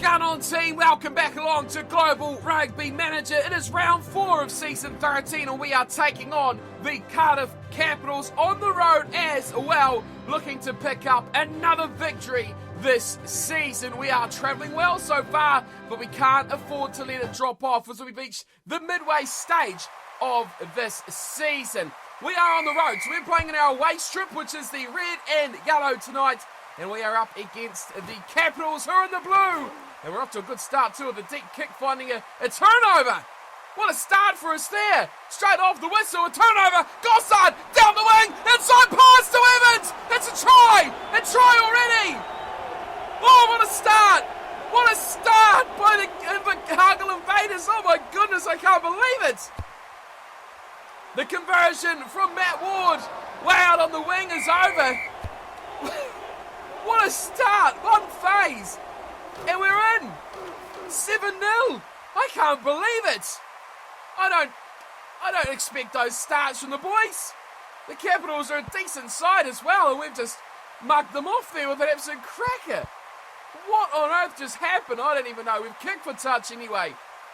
going on, team? Welcome back along to Global Rugby Manager. It is round 4 of season 13 and we are taking on the Cardiff Capitals on the road as well, looking to pick up another victory this season. We are travelling well so far, but we can't afford to let it drop off as we reach the midway stage of this season. We are on the road, so we're playing in our away strip, which is the red and yellow tonight. And we are up against the Capitals, who are in the blue. And we're off to a good start too, with a deep kick finding a turnover. What a start for us there. Straight off the whistle, a turnover. Gossard down the wing, inside pass to Evans. It's a try. A try already. Oh, what a start. What a start by the Cargill Invaders. Oh my goodness, I can't believe it. The conversion from Matt Ward way out on the wing is over. What a start, one phase, and we're in, 7-0. I can't believe it. I don't expect those starts from the boys. The Capitals are a decent side as well, and we've just mugged them off there with an absolute cracker. What on earth just happened? I don't even know. We've kicked for touch anyway,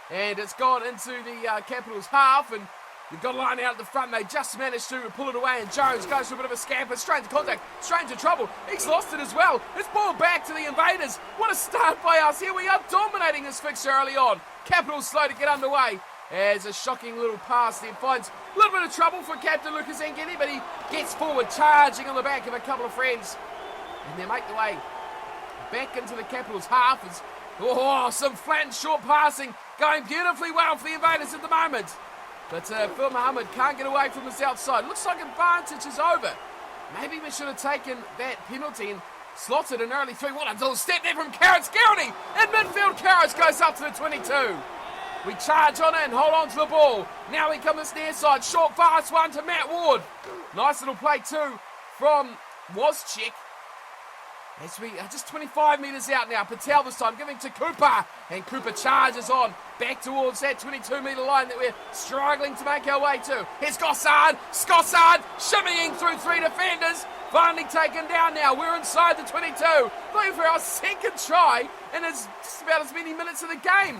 and it's gone into the Capitals half, and we've got a line out at the front. They just managed to pull it away, and Jones goes for a bit of a scamper, straight into contact, straight into trouble. He's lost it as well. It's ball back to the Invaders. What a start by us here. We are dominating this fixture early on. Capitals slow to get underway. As a shocking little pass there finds a little bit of trouble for Captain Lucas Angeli, but he gets forward, charging on the back of a couple of friends. And they make the way back into the Capitals half. Some flat and short passing going beautifully well for the Invaders at the moment. But Phil Mohammed can't get away from this outside. Looks like advantage is over. Maybe we should have taken that penalty and slotted an early 3. What a little step there from Carrots. Garrity in midfield. Carrots goes up to the 22. We charge on it and hold on to the ball. Now we come this near side. Short, fast one to Matt Ward. Nice little play too from Wozczyk. As we are just 25 metres out now. Patel this time giving to Cooper. And Cooper charges on back towards that 22-metre line that we're struggling to make our way to. Here's Gossard. Gossard shimmying through 3 defenders. Finally taken down now. We're inside the 22. Looking for our second try. And it's just about as many minutes of the game.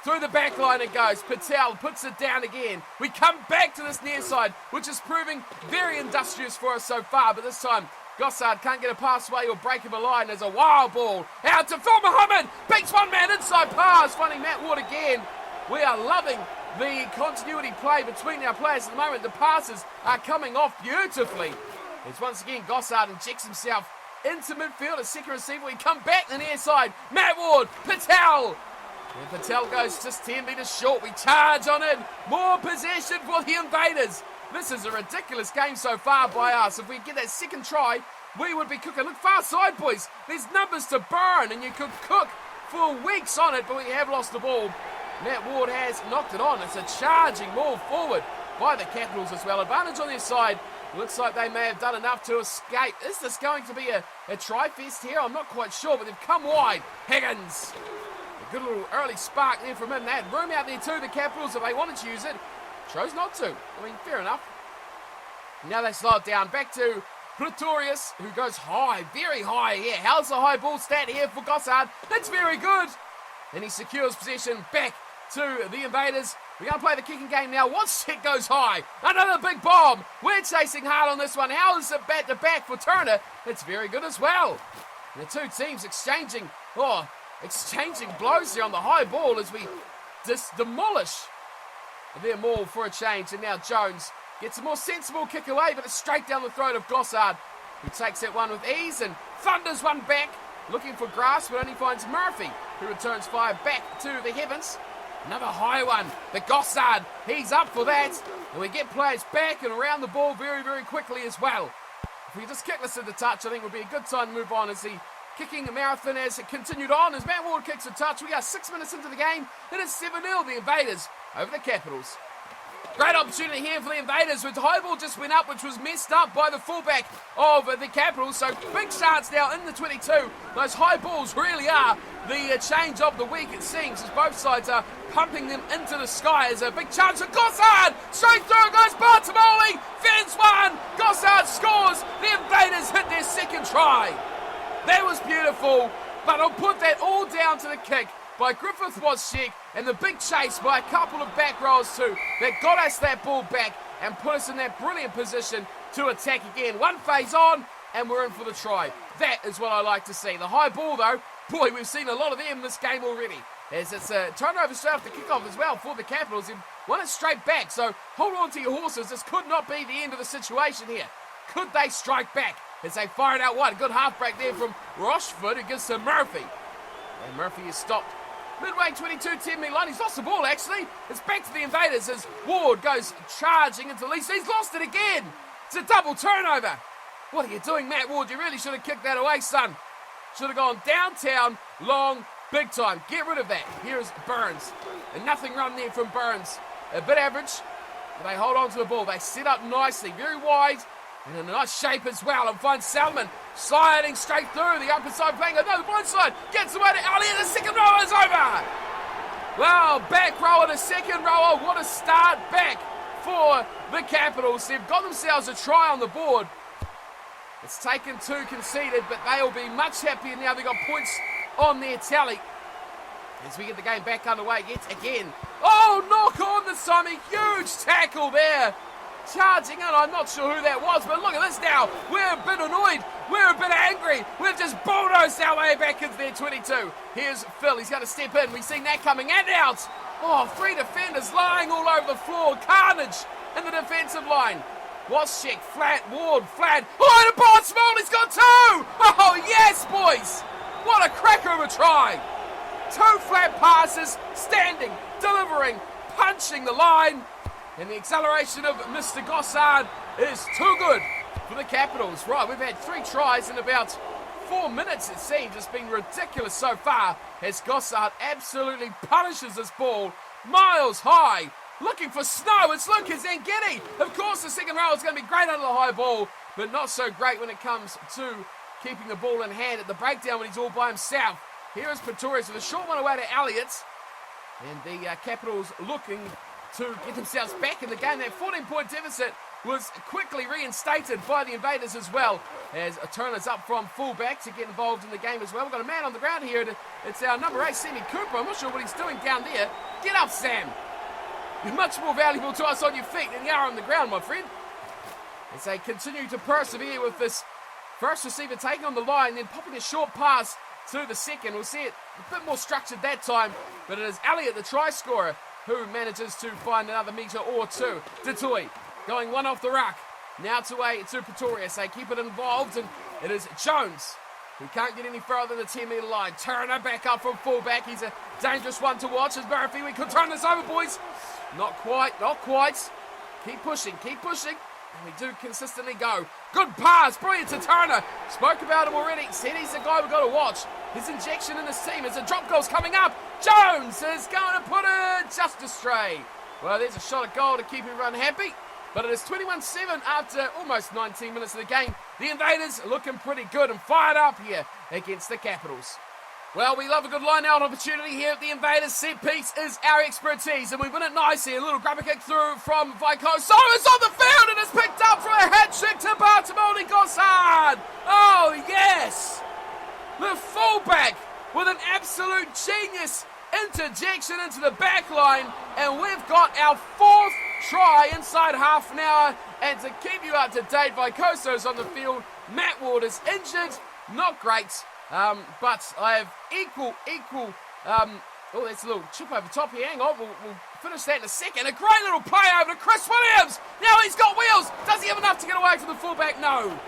Through the back line it goes. Patel puts it down again. We come back to this near side, which is proving very industrious for us so far. But this time, Gossard can't get a pass away or break him a line. There's a wild ball out to Phil Mohammed. Beats one man inside pass, finding Matt Ward again. We are loving the continuity play between our players at the moment. The passes are coming off beautifully. As once again Gossard injects himself into midfield. A second receiver. We come back to the near side. Matt Ward, Patel. And Patel goes just 10 metres short. We charge on it. More possession for the Invaders. This is a ridiculous game so far by us. If we get that second try, we would be cooking. Look far side, boys. There's numbers to burn, and you could cook for weeks on it, but we have lost the ball. Matt Ward has knocked it on. It's a charging ball forward by the Capitals as well. Advantage on their side. Looks like they may have done enough to escape. Is this going to be a try fest here? I'm not quite sure, but they've come wide. Higgins. A good little early spark there from him. They had room out there too, the Capitals, if they wanted to use it. Chose not to. I mean, fair enough. Now they slow it down. Back to Pretorius, who goes high, very high here. How's the high ball stat here for Gossard? That's very good. And he secures possession back to the Invaders. We're going to play the kicking game now. Wozczyk goes high. Another big bomb. We're chasing hard on this one. How is it back to back for Turner? It's very good as well. And the two teams exchanging blows here on the high ball as we just demolish their maul for a change. And now Jones gets a more sensible kick away, but it's straight down the throat of Gossard, who takes that one with ease and thunders one back, looking for grass, but only finds Murphy, who returns fire back to the heavens. Another high one. The Gossard, he's up for that. And we get players back and around the ball very, very quickly as well. If we just kick this at the touch, I think would be a good time to move on as the kicking marathon has continued on. As Matt Ward kicks a touch, we are 6 minutes into the game. It is 7-0, the Invaders over the Capitals. Great opportunity here for the Invaders, with the high ball just went up, which was messed up by the fullback of the Capitals. So big chance now in the 22. Those high balls really are the change of the week, it seems, as both sides are pumping them into the sky. As a big chance for Gossard. Straight through goes Bartimoli. Fence one. Gossard scores. The Invaders hit their second try. That was beautiful. But I'll put that all down to the kick by Griffith Wozciak and the big chase by a couple of back rows too that got us that ball back and put us in that brilliant position to attack again. One phase on and we're in for the try. That is what I like to see. The high ball though, boy, we've seen a lot of them in this game already. As it's a turnover straight off the kickoff as well for the Capitals. They've won it straight back, so hold on to your horses. This could not be the end of the situation here. Could they strike back as they fire it out wide? A good half break there from Rochford who gives to Murphy. And Murphy is stopped midway 22-10 metre line. He's lost the ball actually. It's back to the Invaders as Ward goes charging into Lisa. He's lost it again. It's a double turnover. What are you doing, Matt Ward? You really should have kicked that away, son. Should have gone downtown, long, big time. Get rid of that. Here's Burns. And nothing run there from Burns. A bit average, but they hold on to the ball. They set up nicely, very wide, and in a nice shape as well. And find Salmon sliding straight through the upper side, playing another blind side. Gets away to Elliott. The second row is over. Well, back rower to second rower. What a start back for the Capitals. They've got themselves a try on the board. It's taken 2 conceded, but they'll be much happier now. They've got points on their tally as we get the game back underway yet again. Oh, knock on this time. A huge tackle there. Charging in, I'm not sure who that was, but look at this now. We're a bit annoyed. We're a bit angry. We've just bulldozed our way back into their 22. Here's Phil. He's going to step in. We've seen that coming and out. Oh, 3 defenders lying all over the floor. Carnage in the defensive line. Wozciak, flat, Ward, flat. Oh, and a ball small, he's got 2! Oh, yes, boys! What a cracker of a try! 2 flat passes, standing, delivering, punching the line. And the acceleration of Mr. Gossard is too good for the Capitals. Right, we've had 3 tries in about 4 minutes, it seems. It's been ridiculous so far as Gossard absolutely punishes this ball miles high. Looking for snow, it's Lucas Zangetti. Of course, the second row is going to be great under the high ball, but not so great when it comes to keeping the ball in hand at the breakdown when he's all by himself. Here is Pretorius with a short one away to Elliott. And the Capitals looking to get themselves back in the game. That 14-point deficit was quickly reinstated by the Invaders as well, as Turner's up from fullback to get involved in the game as well. We've got a man on the ground here. It's our number 8, Sammy Cooper. I'm not sure what he's doing down there. Get up, Sam. You're much more valuable to us on your feet than you are on the ground, my friend. As they continue to persevere with this first receiver taking on the line, then popping a short pass to the second. We'll see it a bit more structured that time, but it is Elliott, the try scorer, who manages to find another metre or 2. Detroit going one off the ruck. Now to Pretorius. They keep it involved, and it is Jones who can't get any further than the 10-metre line. Turner back up from fullback. He's a dangerous one to watch. As Murphy, we could turn this over, boys. Not quite, not quite. Keep pushing, and we do consistently go. Good pass, brilliant to Turner. Spoke about him already. Said he's the guy we've got to watch. His injection in this team as the drop goal's coming up. Jones is going to put it just astray. Well, there's a shot at goal to keep everyone happy. But it is 21-7 after almost 19 minutes of the game. The Invaders looking pretty good and fired up here against the Capitals. Well, we love a good line-out opportunity here at the Invaders. Set piece is our expertise, and we win it nicely. A little grubber kick through from Vicoso. It's on the field, and it's picked up for a hat-trick to Bartimoni Gossard. Oh, yes! The fullback with an absolute genius interjection into the back line, and we've got our 4th try inside half an hour. And to keep you up to date, Vicoso's on the field. Matt Ward is injured. Not great. But I have equal, oh, that's a little chip over top here. Hang on, we'll finish that in a second. A great little play over to Chris Williams. Now he's got wheels. Does he have enough to get away from the fullback? No.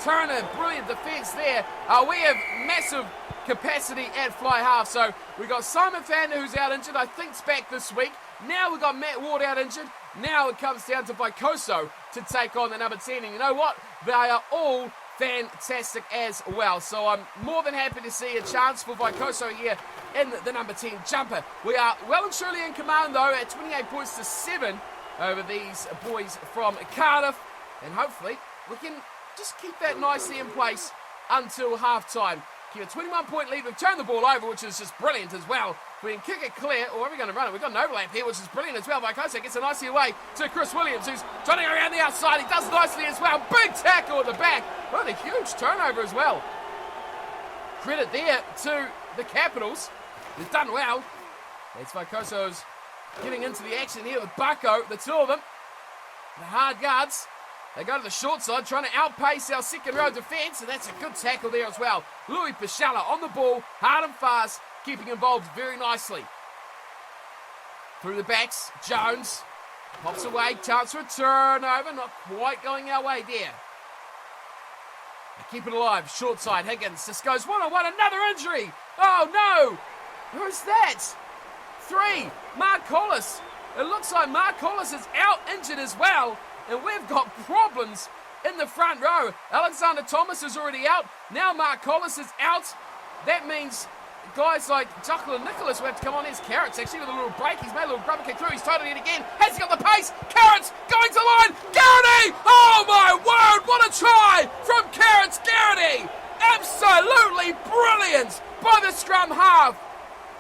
Turner, brilliant defence there. We have massive capacity at fly half. So we've got Simon Fander, who's out injured. I think it's back this week. Now we've got Matt Ward out injured. Now it comes down to Vicoso to take on the number 10. And you know what? They are all fantastic as well. So I'm more than happy to see a chance for Vicoso here in the number 10 jumper. We are well and truly in command though at 28 points to 7 over these boys from Cardiff. And hopefully we can just keep that nicely in place until half time. Keep a 21-point lead. We've turned the ball over, which is just brilliant as well. We can kick it clear, or are we going to run it? We've got an overlap here, which is brilliant as well. Vicoso gets it nicely away to Chris Williams, who's turning around the outside. He does nicely as well. Big tackle at the back. What a huge turnover as well. credit there to the Capitals. They've done well. As Vaikoso's getting into the action here with Bako, the two of them. The hard guards. They go to the short side, trying to outpace our second row defence, and that's a good tackle there as well. Louis Pichala on the ball, hard and fast, keeping involved very nicely. Through the backs, Jones pops away, chance for a turnover, not quite going our way there. They keep it alive, short side, Higgins just goes one-on-one, another injury. Oh no! Who's that? 3, Mark Collis. It looks like Mark Collis is out injured as well, and we've got problems in the front row. Alexander Thomas is already out. Now Mark Collis is out. That means guys like Jacqueline Nicholas will have to come on. Here's Carrots actually with a little break. He's made a little grubber kick through. He's totally it again. Has he got the pace? Carrots going to line. Garrity! Oh my word! What a try from Carrots Garrity! Absolutely brilliant by the scrum half.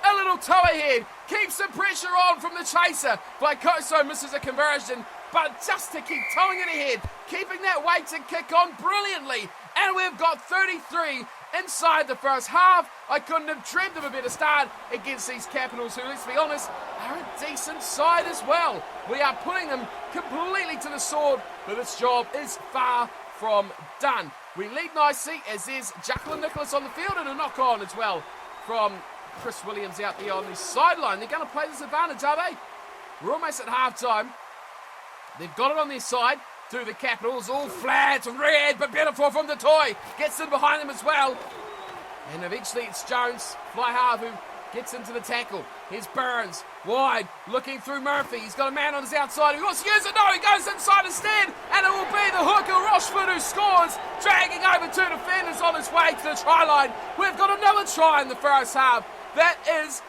A little toe ahead. Keeps the pressure on from the chaser. Vaikoso misses a conversion, but just to keep towing it ahead, keeping that weight to kick on brilliantly. And we've got 33 inside the first half. I couldn't have dreamt of a better start against these Capitals, who, let's be honest, are a decent side as well. We are putting them completely to the sword, but this job is far from done. We lead nicely as there's Jacqueline Nicholas on the field and a knock on as well from Chris Williams out there on the sideline. They're going to play this advantage, are they? We're almost at half-time. They've got it on their side to the Capitals. All flat, red, but beautiful from the toy. Gets in behind them as well. And eventually it's Jones, fly half, who gets into the tackle. Here's Burns, wide, looking through Murphy. He's got a man on his outside. He wants to use it. No, he goes inside instead. And it will be the hooker, Rochford, who scores, dragging over two defenders on his way to the try line. We've got another try in the first half. That is,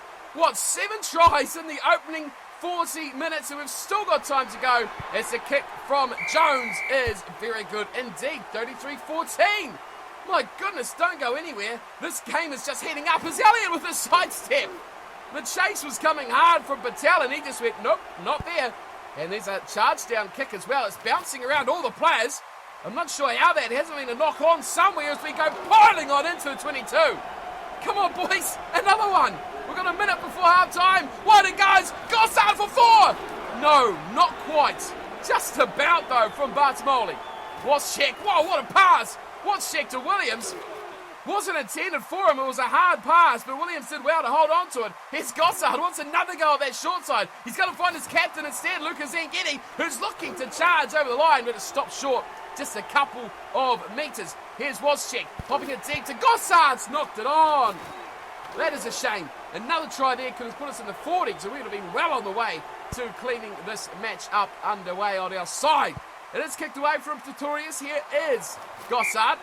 7 tries in the opening 40 minutes, and we've still got time to go as the kick from Jones is very good indeed. 33-14. My goodness, don't go anywhere. This game is just heading up as Elliott with a sidestep. The chase was coming hard from Patel, and he just went, nope, not there. And there's a charge down kick as well. It's bouncing around all the players. I'm not sure how that hasn't been a knock on somewhere as we go piling on into the 22. Come on, boys, another one. We've got a minute before half-time. Wide it goes. Gossard for 4. No, not quite. Just about, though, from Bartolomei. Waschek. Whoa, what a pass. Waschek to Williams. Wasn't intended for him. It was a hard pass, but Williams did well to hold on to it. Here's Gossard. Wants another go at that short side. He's going to find his captain instead, Lucas Zangetti, who's looking to charge over the line, but it stopped short. Just a couple of metres. Here's Waschek, popping it deep to Gossard's knocked it on. That is a shame. Another try there could have put us in the 40s, and we would have been well on the way to cleaning this match up underway on our side. It is kicked away from Pretorius. Here is Gossard,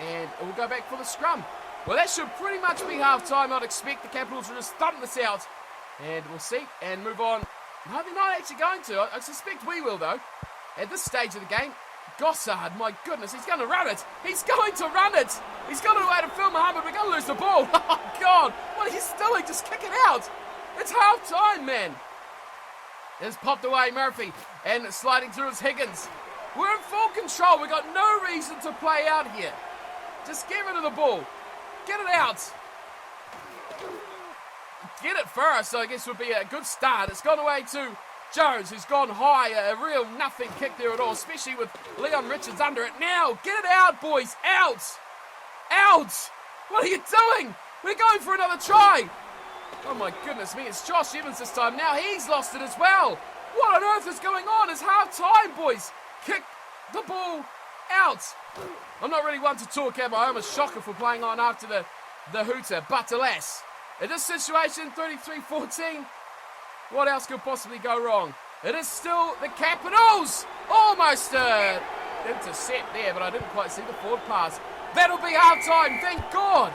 and it will go back for the scrum. Well, that should pretty much be half-time. I'd expect the Capitals to just thump this out, and we'll see and move on. No, they're not actually going to. I suspect we will, though. At this stage of the game, Gossard, my goodness, he's going to run it. He's going to run it. He's got a way to Phil Muhammad. We're going to lose the ball. Oh, God. What are you doing? Just kick it out. It's half-time, man. It's popped away, Murphy. And sliding through is Higgins. We're in full control. We've got no reason to play out here. Just get rid of the ball. Get it out. Get it first, I guess would be a good start. It's gone away to Jones, who's gone high, a real nothing kick there at all, especially with Leon Richards under it. Now, get it out, boys, out! Out! What are you doing? We're going for another try. Oh my goodness me, it's Josh Evans this time. Now he's lost it as well. What on earth is going on? It's half time, boys. Kick the ball out. I'm not really one to talk at my home. A shocker for playing on after the hooter, but alas, in this situation, 33-14, what else could possibly go wrong? It is still the Capitals. Almost intercept there, but I didn't quite see the forward pass. That'll be half-time, thank God.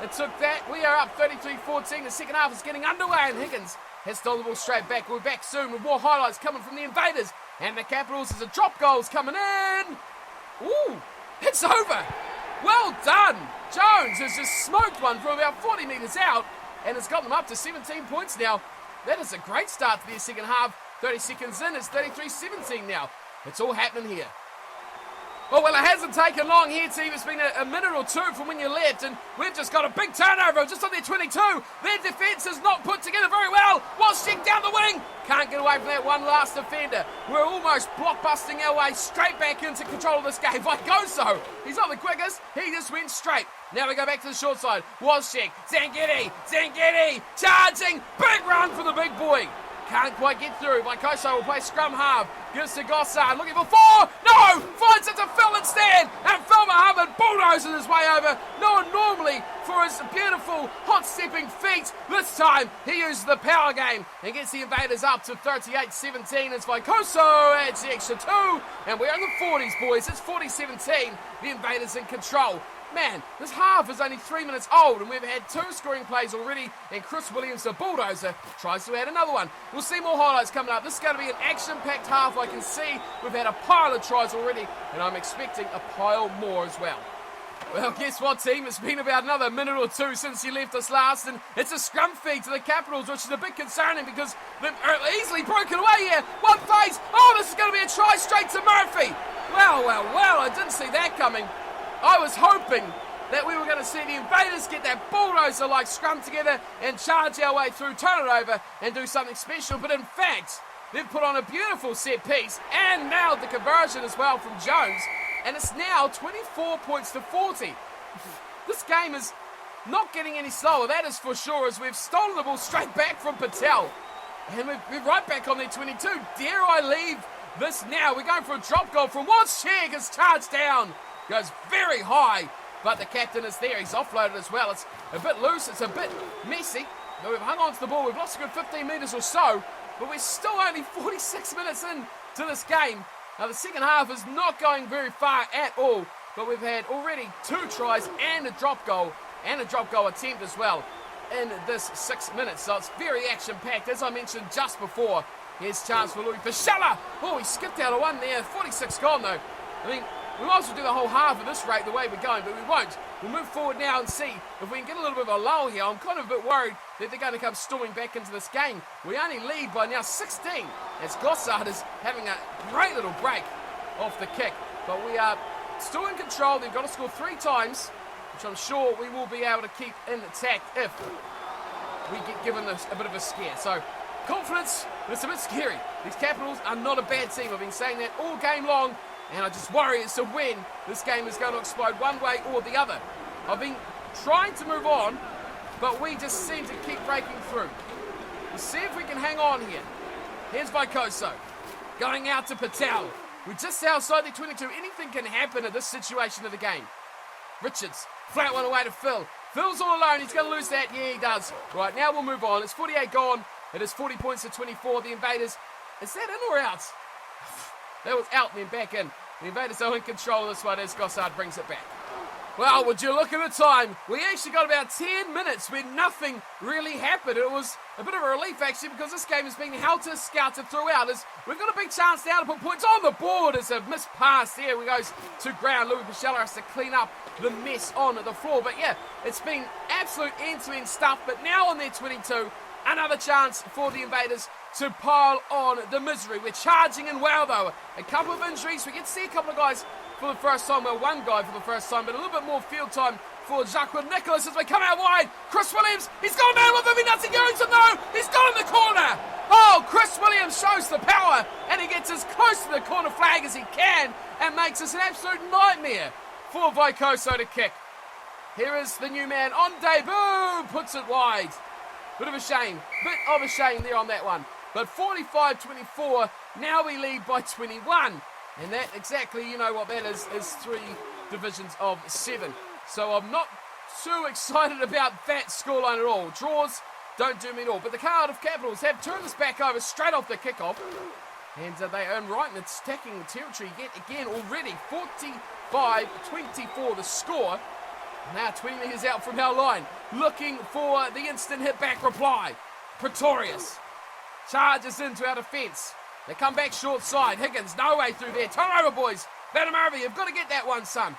It took that. We are up 33-14. The second half is getting underway, and Higgins has stolen the ball straight back. We're back soon with more highlights coming from the Invaders. And the Capitals, as a drop goal's coming in. Ooh, it's over. Well done. Jones has just smoked one from about 40 metres out, and it's got them up to 17 points now. That is a great start to their second half. 30 seconds in, it's 33-17 now. It's all happening here. Oh, well, it hasn't taken long here, team. It's been a minute or two from when you left, and we've just got a big turnover just on their 22. Their defence is not put together very well. Walshik down the wing. Can't get away from that one last defender. We're almost blockbusting our way straight back into control of this game. Vaikoso, he's not the quickest. He just went straight. Now we go back to the short side. Walshik, Zangetti, charging. Big run for the big boy. Can't quite get through. Vaikoso will play scrum half. Gives to Gossard. Looking for 4. No! Finds it to Phil instead. And Phil Mohammed bulldozes his way over. No one normally for his beautiful hot-stepping feet. This time he uses the power game and gets the Invaders up to 38-17 as Vaikoso adds the extra 2. And we're in the 40s, boys. It's 40-17. The Invaders in control. Man, this half is only 3 minutes old and we've had 2 scoring plays already, and Chris Williams, the bulldozer, tries to add another one. We'll see more highlights coming up. This is going to be an action-packed half. I can see we've had a pile of tries already, and I'm expecting a pile more as well. Well, guess what, team? It's been about another minute or 2 since you left us last, and it's a scrum feed to the Capitals, which is a bit concerning because they've easily broken away here. One phase. Oh, this is going to be a try straight to Murphy. Well, I didn't see that coming. I was hoping that we were going to see the Invaders get that bulldozer-like scrum together and charge our way through, turn it over, and do something special. But in fact, they've put on a beautiful set piece and nailed the conversion as well from Jones. And it's now 24 points to 40. This game is not getting any slower, that is for sure, as we've stolen the ball straight back from Patel. And we're right back on their 22. Dare I leave this now? We're going for a drop goal from Walshik. It's charged down. Goes very high, but the captain is there. He's offloaded as well. It's a bit loose. It's a bit messy. But we've hung on to the ball. We've lost a good 15 metres or so, but we're still only 46 minutes into this game. Now, the second half is not going very far at all, but we've had already 2 tries and a drop goal attempt as well in this 6 minutes. So it's very action-packed. As I mentioned just before, here's a chance for Louis Fischella. Oh, he skipped out of one there. 46 gone, though. I mean, we might as well do the whole half at this rate the way we're going, but we won't. We'll move forward now and see if we can get a little bit of a lull here. I'm kind of a bit worried that they're going to come storming back into this game. We only lead by now 16 as Gossard is having a great little break off the kick. But we are still in control. They've got to score 3 times, which I'm sure we will be able to keep intact if we get given this a bit of a scare. So, confidence, but it's a bit scary. These Capitals are not a bad team. I've been saying that all game long. And I just worry as to when this game is going to explode one way or the other. I've been trying to move on, but we just seem to keep breaking through. We'll see if we can hang on here. Here's Vaikoso going out to Patel. We're just outside the 22. Anything can happen in this situation of the game. Richards, flat one away to Phil. Phil's all alone. He's going to lose that. Yeah, he does. Right, now we'll move on. It's 48 gone. It is 40 points to 24. The Invaders, is that in or out? That was out and then back in. The Invaders are in control of this one as Gossard brings it back. Well, would you look at the time? We actually got about 10 minutes where nothing really happened. It was a bit of a relief, actually, because this game has been helter-skelter throughout. As we've got a big chance now to put points on the board. As a missed pass there. We goes to ground. Louis Fischella has to clean up the mess on the floor. But yeah, it's been absolute end-to-end stuff. But now on their 22, another chance for the Invaders to pile on the misery. We're charging in well, though. A couple of injuries. We get to see a couple of guys for the first time. Well, one guy for the first time, but a little bit more field time for Jacques Nicholas as we come out wide. Chris Williams, he's got a man with him. He doesn't go into no. He's got in the corner. Oh, Chris Williams shows the power, and he gets as close to the corner flag as he can and makes this an absolute nightmare for Vaikoso to kick. Here is the new man on debut. Puts it wide. Bit of a shame there on that one. But 45-24, now we lead by 21. And that exactly, you know what that is 3 divisions of 7. So I'm not too excited about that scoreline at all. Draws don't do me at all. But the Cardiff Capitals have turned this back over straight off the kickoff. And they earn right in attacking territory yet again already. 45-24 the score. Now 20 metres out from our line. Looking for the instant hit back reply. Pretorius charges into our defence. They come back short side. Higgins, no way through there. Turn over, boys. Van Murphy, you've got to get that one, son.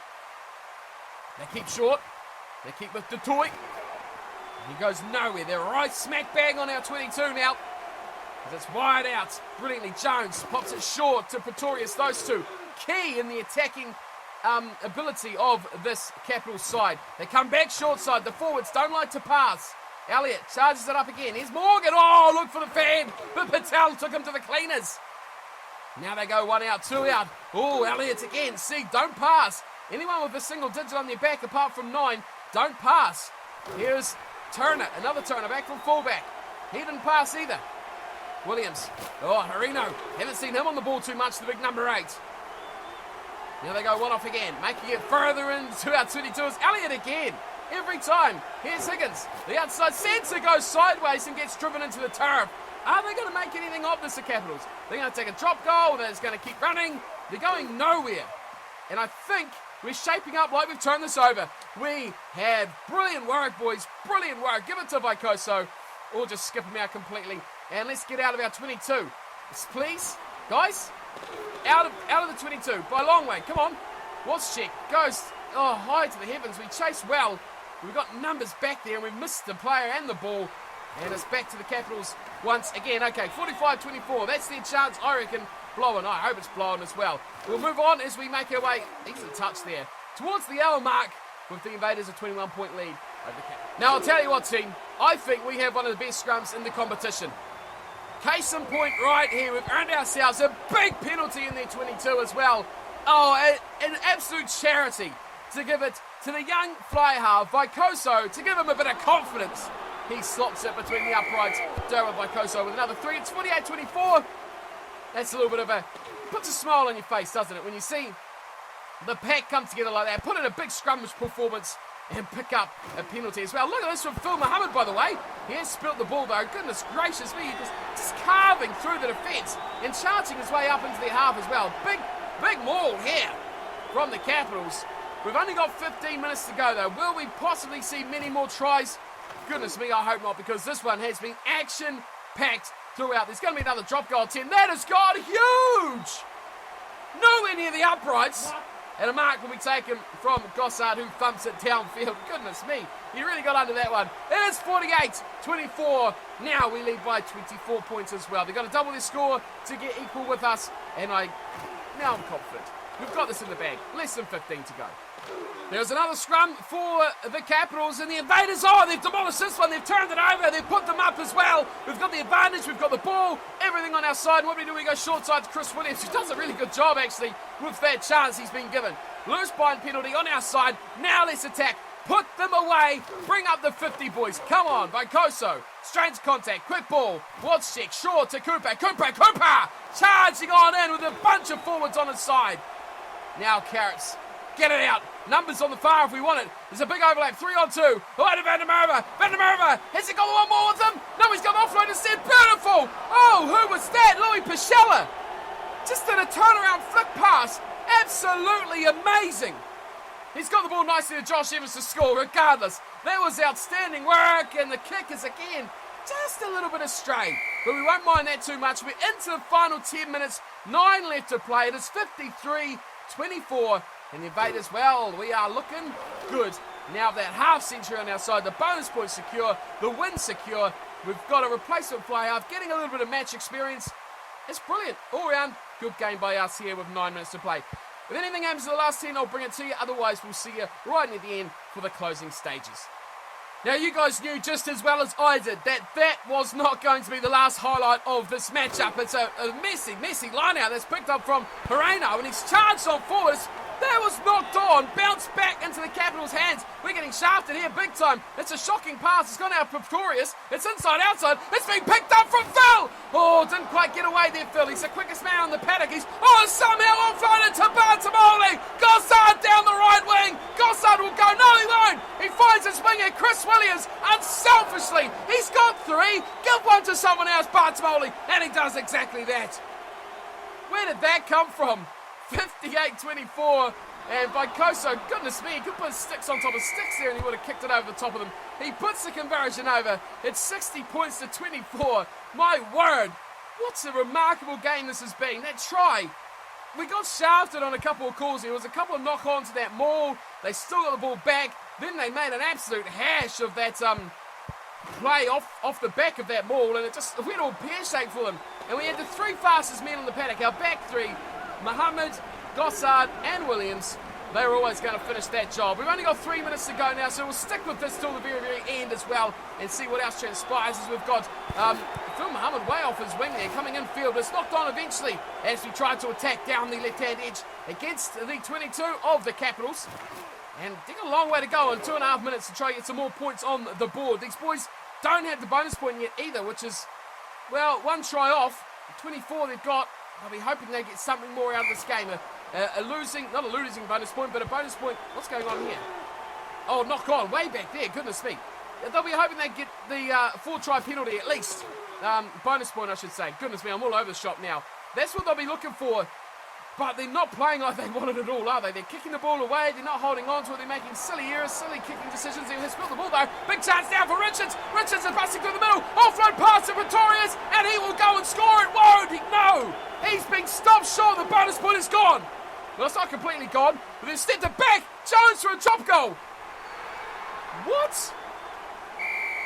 They keep short. They keep with Detroit. He goes nowhere. They're right smack bang on our 22 now. As it's wide out. Brilliantly, Jones pops it short to Pretorius. Those two key in the attacking ability of this Capitals side. They come back short side. The forwards don't like to pass. Elliott charges it up again. Here's Morgan. Oh, look for the fan. But Patel took him to the cleaners. Now they go 1 out, 2 out. Oh, Elliott again. See, don't pass. Anyone with a single digit on their back apart from 9, don't pass. Here's Turner. Another Turner back from fullback. He didn't pass either. Williams. Oh, Harino. Haven't seen him on the ball too much, the big number 8. Now they go 1 off again. Making it further into our 22 is Elliott again. Every time. Here's Higgins. The outside centre goes sideways and gets driven into the turf. Are they going to make anything of this, the Capitals? They're going to take a drop goal. They're just going to keep running. They're going nowhere. And I think we're shaping up like we've turned this over. We had brilliant work, boys. Brilliant work. Give it to Vaikoso. Or just skip him out completely. And let's get out of our 22. Please, guys. Out of the 22 by a long way. Come on. Watch-check. Goes high to the heavens. We chase well. We've got numbers back there and we've missed the player and the ball. And it's back to the Capitals once again. Okay, 45-24. That's their chance, I reckon, blowing. I hope it's blowing as well. We'll move on as we make our way, easy touch there, towards the hour mark with the Invaders a 21-point lead over the Capitals. Now, I'll tell you what, team. I think we have one of the best scrums in the competition. Case in point right here. We've earned ourselves a big penalty in their 22 as well. Oh, an absolute charity to give it to the young fly half, Vaikoso, to give him a bit of confidence. He slops it between the uprights. Daryl Vaikoso with another 3. It's 48-24. That's a little bit of a... puts a smile on your face, doesn't it? When you see the pack come together like that, put in a big scrummage performance and pick up a penalty as well. Look at this from Phil Muhammad, by the way. He has spilt the ball, though. Goodness gracious me. Just carving through the defence and charging his way up into their half as well. Big maul here from the Capitals. We've only got 15 minutes to go, though. Will we possibly see many more tries? Goodness me, I hope not, because this one has been action-packed throughout. There's going to be another drop goal 10. That has got huge! Nowhere near the uprights. And a mark will be taken from Gossard, who thumps it downfield. Goodness me, he really got under that one. It is 48-24. Now we lead by 24 points as well. They're going to double their score to get equal with us. And now I'm confident. We've got this in the bag. Less than 15 to go. There's another scrum for the Capitals, and the Invaders, they've demolished this one, they've turned it over, they've put them up as well. We've got the advantage, we've got the ball, everything on our side. What do? We go short side to Chris Williams, who does a really good job, actually, with that chance he's been given. Loose bind penalty on our side. Now let's attack. Put them away. Bring up the 50, boys. Come on, Vaikoso. Strange contact, quick ball. Watch check, short to Cooper. Cooper! Charging on in with a bunch of forwards on his side. Now Carrots. Get it out. Numbers on the far if we want it. There's a big overlap. 3 on 2. Oh, to Van der Merwe. Van der Merwe. Has he got one more with him? No, he's got the offload instead. Beautiful. Oh, who was that? Louis Pichella. Just did a turnaround flick pass. Absolutely amazing. He's got the ball nicely to Josh Evans to score regardless. That was outstanding work. And the kick is again just a little bit astray. But we won't mind that too much. We're into the final 10 minutes. 9 left to play. It is 53-24. And the Invaders, well, we are looking good. Now that half century on our side, the bonus points secure, the win secure. We've got a replacement fly half, getting a little bit of match experience. It's brilliant. All round, good game by us here with 9 minutes to play. If anything happens in the last 10, I'll bring it to you. Otherwise, we'll see you right near the end for the closing stages. Now, you guys knew just as well as I did that was not going to be the last highlight of this matchup. It's a messy line-out that's picked up from Moreno, and he's charged on forwards. That was knocked on, bounced back into the Capitals' hands. We're getting shafted here big time. It's a shocking pass. It's gone out Pretorius. It's inside, outside. It's been picked up from Phil. Oh, didn't quite get away there, Phil. He's the quickest man on the paddock. He's somehow offloaded to Bartimoli. Gossard down the right wing. Gossard will go. No, he won't. He finds his winger, Chris Williams, unselfishly. He's got 3. Give one to someone else, Bartimoli. And he does exactly that. Where did that come from? 58-24, and Vaikoso, goodness me, he could put sticks on top of sticks there and he would have kicked it over the top of them. He puts the conversion over. It's 60 points to 24. My word, what's a remarkable game this has been. That try, we got shafted on a couple of calls. There was a couple of knock-ons to that maul. They still got the ball back. Then they made an absolute hash of that play off the back of that maul, and it went all pear-shaped for them. And we had the 3 fastest men on the paddock, our back 3, Muhammad, Gossard and Williams. they're always going to finish that job. We've only got 3 minutes to go now, so we'll stick with this till the very, very end as well and see what else transpires as we've got Phil Muhammad way off his wing there, coming infield, but it's knocked on eventually as we try to attack down the left-hand edge against the 22 of the Capitals. And they've got a long way to go in 2.5 minutes to try to get some more points on the board. These boys don't have the bonus point yet either, which is, well, one try off. 24 they've got. I'll be hoping they get something more out of this game. Not a losing bonus point, but a bonus point. What's going on here? Oh, knock on, way back there, goodness me. They'll be hoping they get the 4-try penalty at least. Bonus point, I should say. Goodness me, I'm all over the shop now. That's what they'll be looking for. But they're not playing like they wanted it all, are they? They're kicking the ball away. They're not holding on to it. They're making silly errors, silly kicking decisions. They have spilled the ball, though. Big chance down for Richards. Richards is busting through the middle. Offload pass to Pretorius, and he will go and score it. Won't he? No! He's been stopped short. The bonus point is gone. Well, it's not completely gone, but they've stepped it back. Jones for a drop goal. What?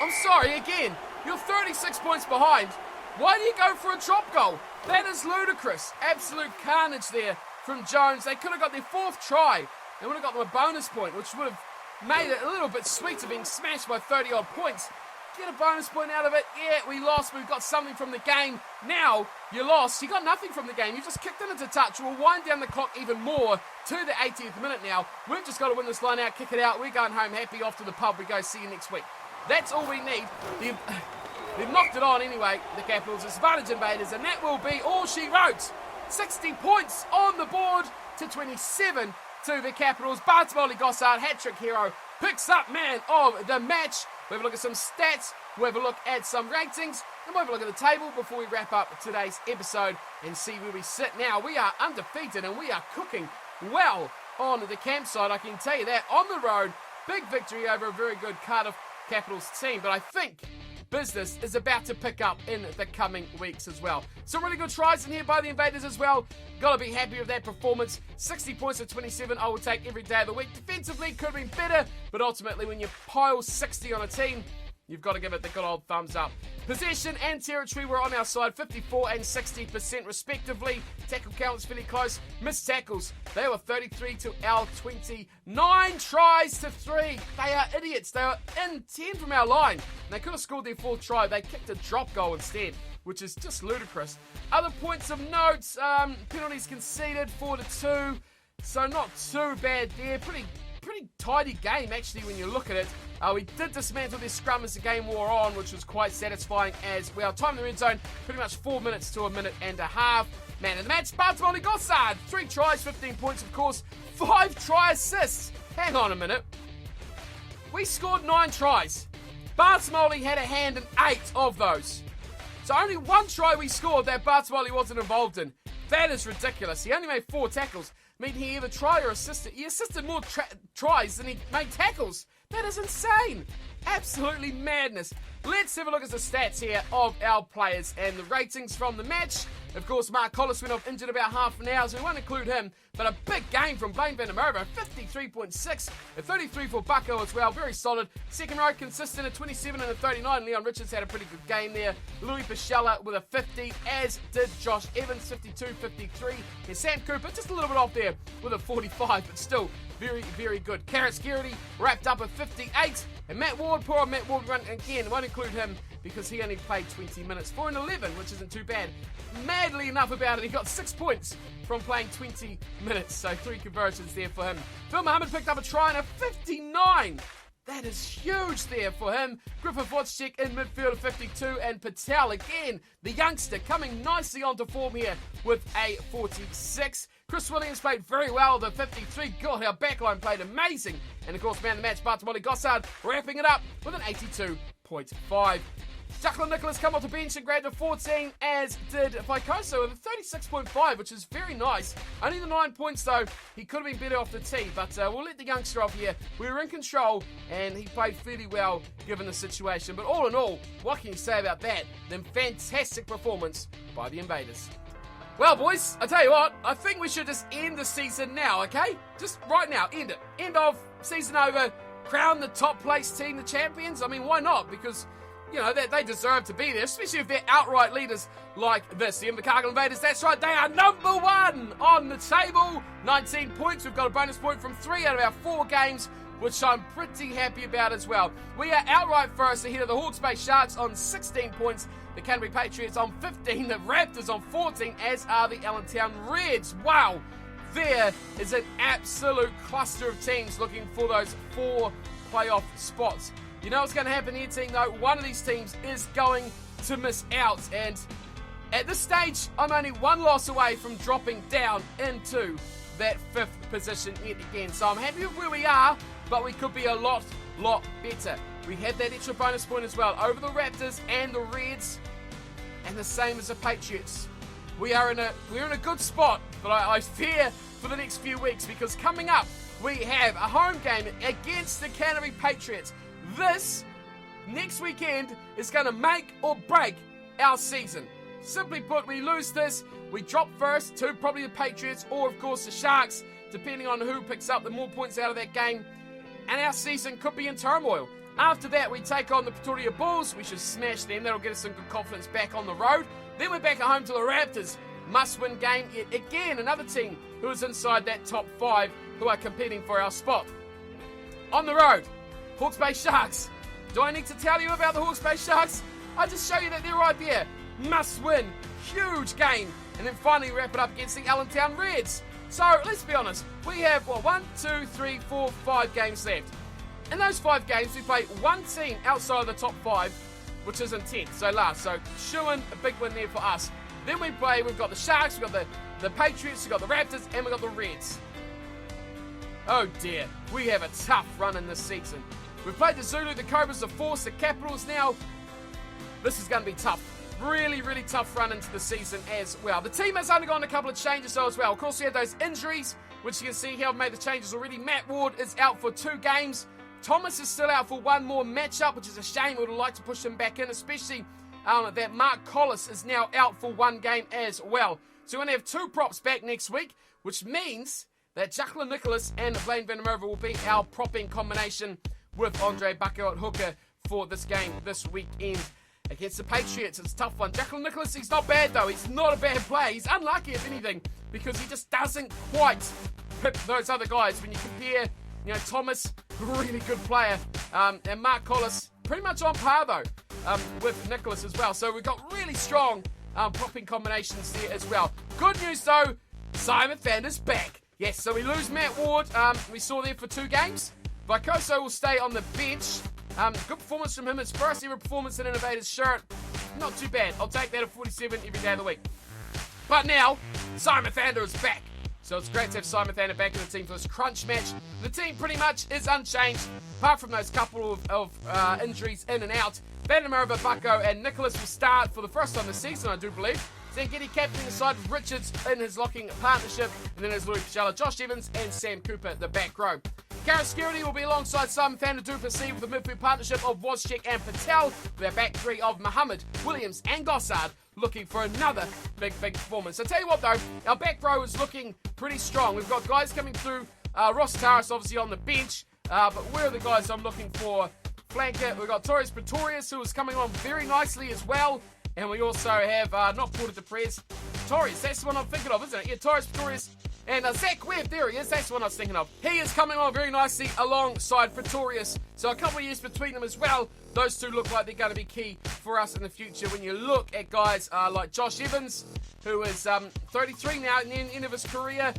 I'm sorry, again. You're 36 points behind. Why do you go for a drop goal? That is ludicrous. Absolute carnage there from Jones. They could have got their 4th try. They would have got them a bonus point, which would have made it a little bit sweeter being smashed by 30-odd points. Get a bonus point out of it. Yeah, we lost, but we've got something from the game. Now, you lost. You got nothing from the game. You just kicked it into touch. We'll wind down the clock even more to the 80th minute now. We've just got to win this line out, kick it out. We're going home happy, off to the pub. We go see you next week. That's all we need. They've knocked it on anyway, the Capitals. Advantage Invaders, and that will be all she wrote. 60 points on the board to 27 to the Capitals. Bartolomei Gossard, hat-trick hero, picks up man of the match. We'll have a look at some stats, we'll have a look at some ratings, and we'll have a look at the table before we wrap up today's episode and see where we sit now. We are undefeated and we are cooking well on the campsite, I can tell you that. On the road, big victory over a very good Cardiff Capitals team, but I think business is about to pick up in the coming weeks as well. Some really good tries in here by the Invaders as well. Got to be happy with that performance. 60 points to 27 I will take every day of the week. Defensively could have been better, but ultimately when you pile 60 on a team, you've got to give it the good old thumbs up. Possession and territory were on our side, 54 and 60% respectively. Tackle count was fairly close. Missed tackles, they were 33 to our 20. 9 tries to 3. They are idiots. They were in 10 from our line. And they could have scored their 4th try. They kicked a drop goal instead, which is just ludicrous. Other points of note, penalties conceded, 4-2. So not too bad there. Pretty tidy game actually when you look at it. We did dismantle their scrum as the game wore on, which was quite satisfying as well. Time in the red zone, pretty much 4 minutes to a minute and a half. Man of the match, Bartolomei Gossard. 3 tries, 15 points of course. 5 try assists. Hang on a minute. We scored 9 tries. Bartolomei had a hand in 8 of those. So only 1 try we scored that Bartolomei wasn't involved in. That is ridiculous. He only made 4 tackles. I mean, he either tried or assisted. He assisted more tries than he made tackles. That is insane. Absolutely madness. Let's have a look at the stats here of our players and the ratings from the match. Of course, Mark Collis went off injured about half an hour, so we won't include him. But a big game from Blaine Van der Merwe, 53.6, a 33 for Bucko as well, very solid. Second row consistent at 27 and a 39. Leon Richards had a pretty good game there. Louis Pichella with a 50, as did Josh Evans, 52, 53. And Sam Cooper, just a little bit off there with a 45, but still very, very good. Carrot Scarity wrapped up at 58. And Matt Ward, poor old Matt Ward, again, won't include him because he only played 20 minutes for an 11, which isn't too bad. Madly enough about it, he got 6 points from playing 20 minutes, so 3 conversions there for him. Phil Muhammad picked up a try and a 59. That is huge there for him. Griffith Watschek in midfield at 52, and Patel again, the youngster, coming nicely onto form here with a 46. Chris Williams played very well with a 53. God, our backline played amazing. And of course, man of the match, Bartolomei Gossard, wrapping it up with an 82.5. Jacqueline Nicholas come off the bench and grabbed a 14, as did Faikoso with a 36.5, which is very nice. Only the 9 points though. He could have been better off the tee, but we'll let the youngster off here. We were in control and he played fairly well given the situation. But all in all, what can you say about that? Then fantastic performance by the Invaders. Well, boys, I tell you what, I think we should just end the season now, okay? Just right now, end it. End of season over, crown the top place team the champions. I mean, why not? Because you know, that they deserve to be there, especially if they're outright leaders like this. The Invercargill Invaders, that's right, they are number 1 on the table. 19 points. We've got a bonus point from 3 out of our 4 games, which I'm pretty happy about as well. We are outright first ahead of the Hawke's Bay Sharks on 16 points, the Canterbury Patriots on 15, the Raptors on 14, as are the Allentown Reds. Wow, there is an absolute cluster of teams looking for those 4 playoff spots. You know what's going to happen here, team, though? One of these teams is going to miss out, and at this stage, I'm only 1 loss away from dropping down into that 5th position yet again. So I'm happy with where we are, but we could be a lot better. We have that extra bonus point as well over the Raptors and the Reds, and the same as the Patriots. We're in a good spot, but I fear for the next few weeks, because coming up we have a home game against the Canterbury Patriots. This next weekend is going to make or break our season. Simply put, we lose this, we drop first to probably the Patriots or of course the Sharks, depending on who picks up the more points out of that game, and our season could be in turmoil. After that, we take on the Pretoria Bulls. We should smash them. That'll get us some good confidence back on the road. Then we're back at home to the Raptors. Must-win game yet again. Another team who is inside that top 5 who are competing for our spot. On the road, Hawke's Bay Sharks. Do I need to tell you about the Hawke's Bay Sharks? I'll just show you that they're right there. Must-win. Huge game. And then finally wrap it up against the Allentown Reds. So, let's be honest. We have, 5 games left. In those 5 games, we play one team outside of the top 5, which is in 10th, so last. So, shoo-in, a big win there for us. Then we've got the Sharks, we've got the Patriots, we've got the Raptors, and we've got the Reds. Oh dear, we have a tough run in this season. We've played the Zulu, the Cobras, the Force, the Capitals now. This is going to be tough. Really tough run into the season as well. The team has undergone a couple of changes though as well. Of course, we had those injuries, which you can see here. I've made the changes already. Matt Ward is out for 2 games. Thomas is still out for 1 more matchup, which is a shame. We would like to push him back in, especially that Mark Collis is now out for 1 game as well. So we're going to have 2 props back next week, which means that Jacqueline Nicholas and Blaine Van der Merwe will be our propping combination with Andre Bucko at hooker for this game this weekend against the Patriots. It's a tough one. Jacqueline Nicholas, he's not bad though. He's not a bad player. He's unlucky if anything, because he just doesn't quite pip those other guys. When you compare, Thomas, really good player, and Mark Collis, pretty much on par though, with Nicholas as well. So we've got really strong propping combinations there as well. Good news though, Simon Vander's back. Yes, so we lose Matt Ward. We saw there for 2 games. Vicoso will stay on the bench. Good performance from him. His first ever performance in an Invaders shirt. Not too bad. I'll take that at 47 every day of the week. But now, Simon Vander is back. So it's great to have Simon Vander back in the team for this crunch match. The team pretty much is unchanged, apart from those couple of injuries in and out. Van der Merwe, Bucko, and Nicholas will start for the first time this season, I do believe. Zangedi captaining the side with Richards in his locking partnership. And then there's Louis Pichala, Josh Evans, and Sam Cooper at the back row. Karen Security will be alongside Simon Vander Duplessis with the midfield partnership of Wozciak and Patel. Their back 3 of Muhammad, Williams, and Gossard looking for another big performance. So tell you what though, our back row is looking pretty strong. We've got guys coming through. Ross Taris obviously on the bench. But where are the guys I'm looking for? Flanker, we've got Torres Pretorius, who is coming on very nicely as well. And we also have, not Porter Deprez, Torres, that's the one I'm thinking of, isn't it? Yeah, Torres Pretorius. And Zach Webb, there he is, that's the one I was thinking of. He is coming on very nicely alongside Pretorius. So a couple of years between them as well. Those two look like they're going to be key for us in the future. When you look at guys like Josh Evans, who is 33 now at the end of his career.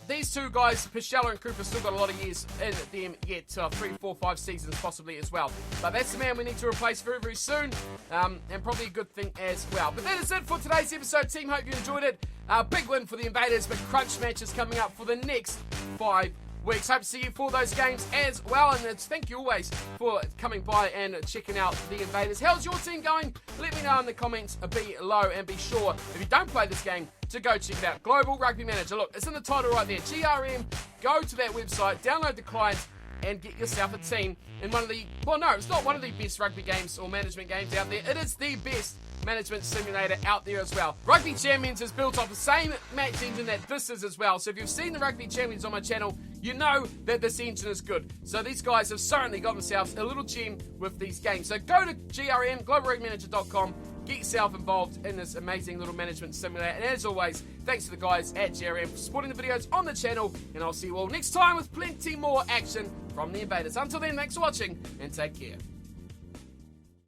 These 2 guys, Pichala and Cooper, still got a lot of years in them yet, 3, 4, 5 seasons possibly as well. But that's the man we need to replace very soon, and probably a good thing as well. But that is it for today's episode, team. Hope you enjoyed it. Big win for the Invaders, but crunch matches coming up for the next 5 weeks. Hope to see you for those games as well, and thank you always for coming by and checking out the Invaders. How's your team going? Let me know in the comments below, and be sure, if you don't play this game, to go check it out. Global Rugby Manager. Look, it's in the title right there. GRM. Go to that website, download the client, and get yourself a team in one of the... Well, no, it's not one of the best rugby games or management games out there. It is the best management simulator out there as well. Rugby Champions is built off the same match engine that this is as well. So if you've seen the Rugby Champions on my channel, you know that this engine is good. So these guys have certainly got themselves a little gem with these games. So go to GRM, globalrugbymanager.com, get yourself involved in this amazing little management simulator. And as always, thanks to the guys at GRM for supporting the videos on the channel. And I'll see you all next time with plenty more action from the Invaders. Until then, thanks for watching and take care.